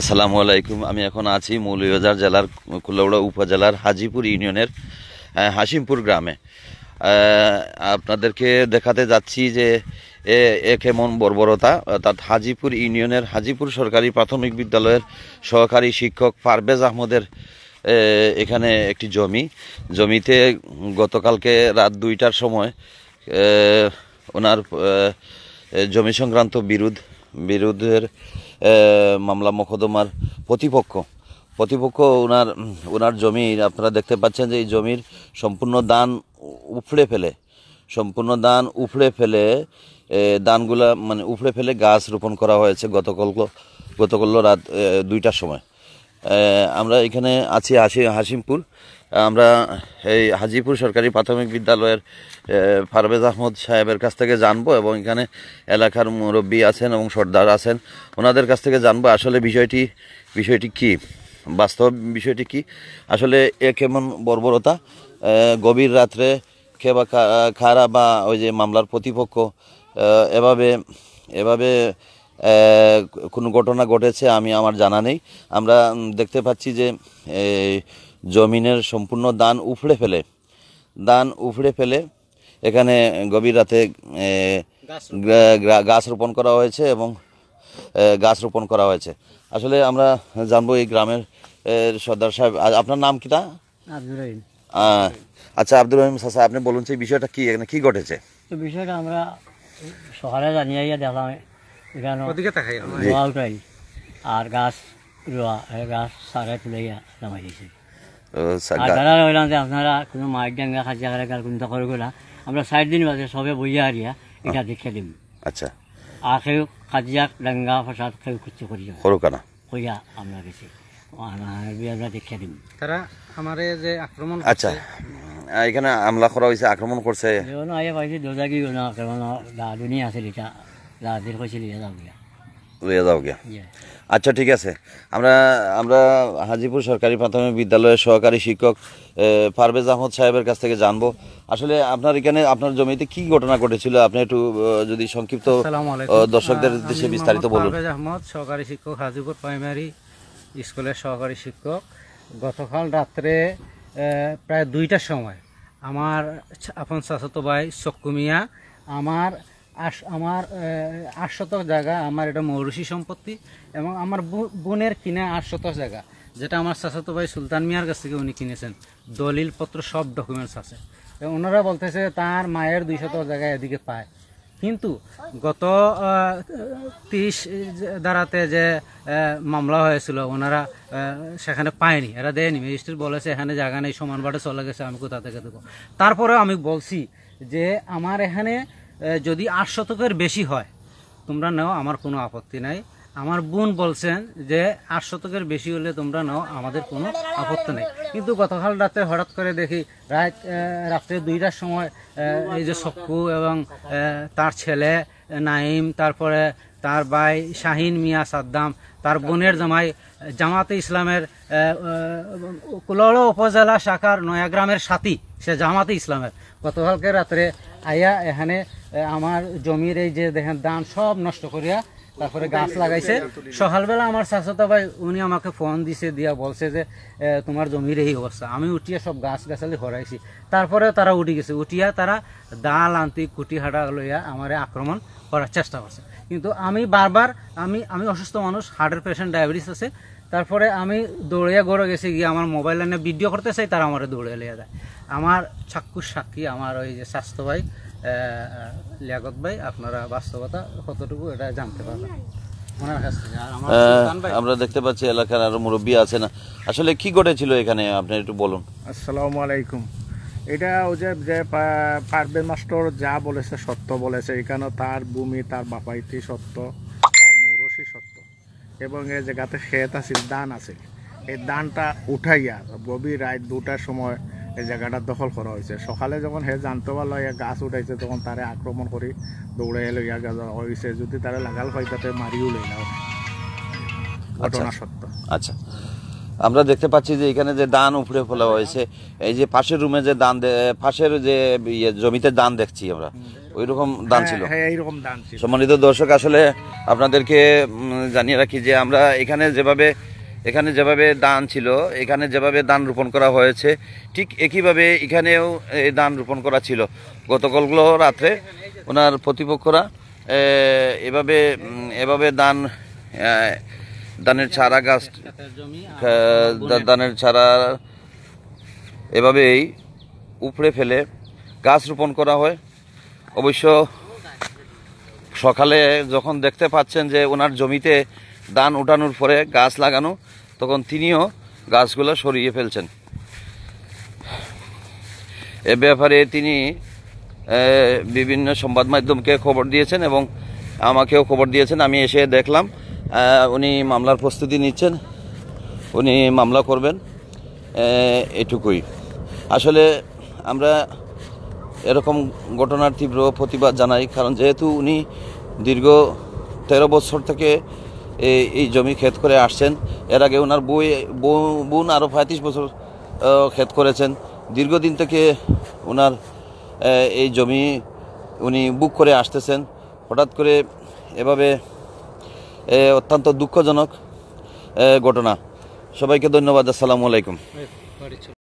আসসালামু আলাইকুম। আমি এখন আছি মৌলভীবাজার জেলার কুলাউড়া উপজেলার হাজিপুর ইউনিয়নের হাসিমপুর গ্রামে। আপনাদেরকে দেখাতে যাচ্ছি যে এ কেমন বর্বরতা। অর্থাৎ হাজিপুর ইউনিয়নের হাজিপুর সরকারি প্রাথমিক বিদ্যালয়ের সহকারী শিক্ষক পারভেজ আহমদের এখানে একটি জমিতে গতকালকে রাত ২টার সময় ওনার জমি সংক্রান্ত বিরোধের মামলা মোকদ্দমার প্রতিপক্ষ ওনার জমি আপনারা দেখতে পাচ্ছেন যে এই জমির সম্পূর্ণ দান উপড়ে ফেলে দানগুলা মানে উপড়ে ফেলে গাছ রোপণ করা হয়েছে গতকাল রাত ২টার সময়। আমরা এখানে আছি হাসিমপুর। আমরা এই হাজিপুর সরকারি প্রাথমিক বিদ্যালয়ের পারভেজ আহমদ সাহেবের কাছ থেকে জানবো এবং এখানে এলাকার মুরব্বী আছেন এবং সর্দার আছেন, ওনাদের কাছ থেকে জানবো আসলে বিষয়টি কি, বাস্তব বিষয়টি কি, আসলে এ কেমন বর্বরতা। গভীর রাত্রে বা খারা বা ওই যে মামলার প্রতিপক্ষ এভাবে কোনো ঘটনা ঘটেছে আমার জানা নেই। আমরা দেখতে পাচ্ছি যে জমিনের সম্পূর্ণ দান উফড়ে ফেলে এখানে গভীর রাতে গাছ রোপণ করা হয়েছে আসলে আমরা জানবো এই গ্রামের সর্দার সাহেব। আপনার নাম কিটা? আব্দুর রহিম। আচ্ছা, আব্দুর রহিম চাচা, আপনি বলুন সেই বিষয়টা কি, এখানে কি ঘটেছে? তো বিষয়টা আমরা সকালে জানিয়ে দেখলাম এখানে রোয়া উঠাই আর গাছ সারাই তুলে নামাই দিয়েছে। আর তারা হইলাম যে আপনারা কোনো মাইক ডাঙ্গা খাজিয়া খারা কোনো করে গেলা আমরা 4 দিন বাজে সবে বইয়া হারিয়া এটা দেখে দিম। আচ্ছা, আর কেউ খাজিয়া ডাঙ্গা ফসাদ কেউ কিছু করিয়া আমরা গেছি আমরা দেখে দিম। তারা আমারে যে আক্রমণ, আচ্ছা, এখানে হামলা করা হয়েছে, আক্রমণ করছে। আইয়া পাইছি দোজা কি আক্রমণ দাদুনি আছিল এটা দাদির কইছিল লইয়া যাও গিয়া। আচ্ছা, ঠিক আছে। আমরা হাজিপুর সরকারি প্রাথমিক বিদ্যালয়ের সহকারী শিক্ষক পারভেজ আহমদ সাহেবের কাছ থেকে জানবো আসলে আপনার জমিতে কি ঘটনা ঘটেছিল, আপনি একটু যদি সংক্ষিপ্ত দর্শকদের দেশে বিস্তারিত বলুন। পারভেজ আহমদ, সহকারী শিক্ষক, হাজিপুর প্রাইমারি স্কুলের সহকারী শিক্ষক। গতকাল রাত্রে প্রায় 2টার সময় আমার আপন চাচাতো ভাই চক্কু মিয়া আমার 8 শতক জায়গা, আমার এটা মৌরুষি সম্পত্তি এবং আমার বোনের কিনে 8 শতক জায়গা, যেটা আমার চাচাতো ভাই সুলতান মিয়ার কাছ থেকে উনি কিনেছেন। দলিলপত্র সব ডকুমেন্টস আছে। ওনারা বলতেছে তার মায়ের 2 শতক জায়গা এদিকে পায়, কিন্তু গত 30 ধারাতে যে মামলা হয়েছিল ওনারা সেখানে পায়নি, এরা দেয়নি। ম্যাজিস্ট্রেট বলেছে এখানে জায়গা নেই, সমান বাটে চলে গেছে, আমি কোথা থেকে দেবো। তারপরেও আমি বলছি যে আমার এখানে যদি 8 শতকের বেশি হয় তোমরা নাও, আমার কোনো আপত্তি নাই। আমার বোন বলছেন যে 8 শতকের বেশি হলে তোমরা নাও, আমাদের কোনো আপত্তি নেই। কিন্তু গতকাল রাতে হঠাৎ করে দেখি রাত্রে 2টার সময় এই যে চক্কু এবং তার ছেলে নাইম, তারপরে তার ভাই শাহিন মিয়া সাদ্দাম, তার বোনের জামাই জামাতে ইসলামের কুলাউড়া উপজেলা শাখার নয়াগ্রামের সাথী, সে জামাতে ইসলামের, গতকালকে রাত্রে আইয়া এখানে আমার জমির এই যে দেখেন দান সব নষ্ট করিয়া তারপরে গাছ লাগাইছে। সকালবেলা আমার চাচাতো ভাই উনি আমাকে ফোন দিয়া বলছে যে তোমার জমির এই অবস্থা। আমি উঠিয়া সব গাছালি হরাইছি, তারপরে তারা উঠিয়া তারা দাল আনতি কুটি হাঁটা লইয়া আমার আক্রমণ করার চেষ্টা করছে। কিন্তু আমি বারবার আমি অসুস্থ মানুষ, হার্টের পেশেন্ট, ডায়াবেটিস আছে। তারপরে আমি দৌড়িয়া গড়ে গেছি গিয়ে আমার মোবাইল লাইনে ভিডিও করতে চাই, তারা আমার দৌড়ে লিয়ে যায়। আমার চাক্ষুষ সাক্ষী আমার ওই যে স্বাস্থ্য ভাই লিয়াকত ভাই, আপনারা বাস্তবতা কতটুকু এটা জানতে পারবেন ওনার কাছ থেকে। আমরা দেখতে পাচ্ছি এলাকার আরো মুরব্বী আছে না, আসলে কি ঘটেছিল এখানে আপনি একটু বলুন। আসসালামু আলাইকুম। এটা ওই যে পারভেজ মাস্টার যা বলেছে সত্য বলেছে। এখানে তার ভূমি, তার বাপাইতি সত্য, তার মৌরসি সত্য এবং এই জায়গাতে ক্ষেত আছে, দান আছে। এই দানটা উঠাইয়া গভীর রাত 2টার সময় এই জায়গাটা দখল করা হয়েছে। সকালে যখন হে জানতে পারলো গাছ উঠাইছে তখন তারে আক্রমণ করে দৌড়ে লইয়া হয়েছে। যদি তারা লাগাল হয় তাতে মারিও লইলা ঘটনা সত্য। আচ্ছা, আমরা দেখতে পাচ্ছি যে এখানে যে দান উপড়ে ফেলা হয়েছে, এই যে পাশের রুমে যে পাশের যে জমিতে দান দেখছি আমরা, ওইরকম দান ছিল। হ্যাঁ এইরকম দান ছিল। সম্মানিত দর্শক, আসলে আপনাদেরকে জানিয়ে রাখি যে আমরা এখানে যেভাবে দান ছিল, এখানে যেভাবে দান রোপণ করা হয়েছে, ঠিক একইভাবে এখানেও এই দান রোপণ করা ছিল। গতকালগুলো রাত্রে ওনার প্রতিপক্ষরা এভাবে দানের চারা গাছ, দানের চারা এভাবেই উপড়ে ফেলে গাছ রোপণ করা হয়। অবশ্য সকালে যখন দেখতে পাচ্ছেন যে ওনার জমিতে ধান উঠানোর পরে গাছ লাগানো, তখন তিনিও গাছগুলো সরিয়ে ফেলছেন। এ ব্যাপারে তিনি বিভিন্ন সংবাদ মাধ্যমকে খবর দিয়েছেন এবং আমাকেও খবর দিয়েছেন। আমি এসে দেখলাম উনি মামলার প্রস্তুতি নিচ্ছেন, উনি মামলা করবেন, এটুকুই। আসলে আমরা এরকম ঘটনার তীব্র প্রতিবাদ জানাই, কারণ যেহেতু উনি দীর্ঘ 13 বছর থেকে এই জমি ক্ষেত করে আসছেন। এর আগে ওনার বোন আরও 35 বছর ক্ষেত করেছেন। দীর্ঘদিন থেকে ওনার এই জমি উনি বুক করে আসতেছেন। হঠাৎ করে এভাবে অত্যন্ত দুঃখজনক ঘটনা। সবাইকে ধন্যবাদ। আসসালামু আলাইকুম।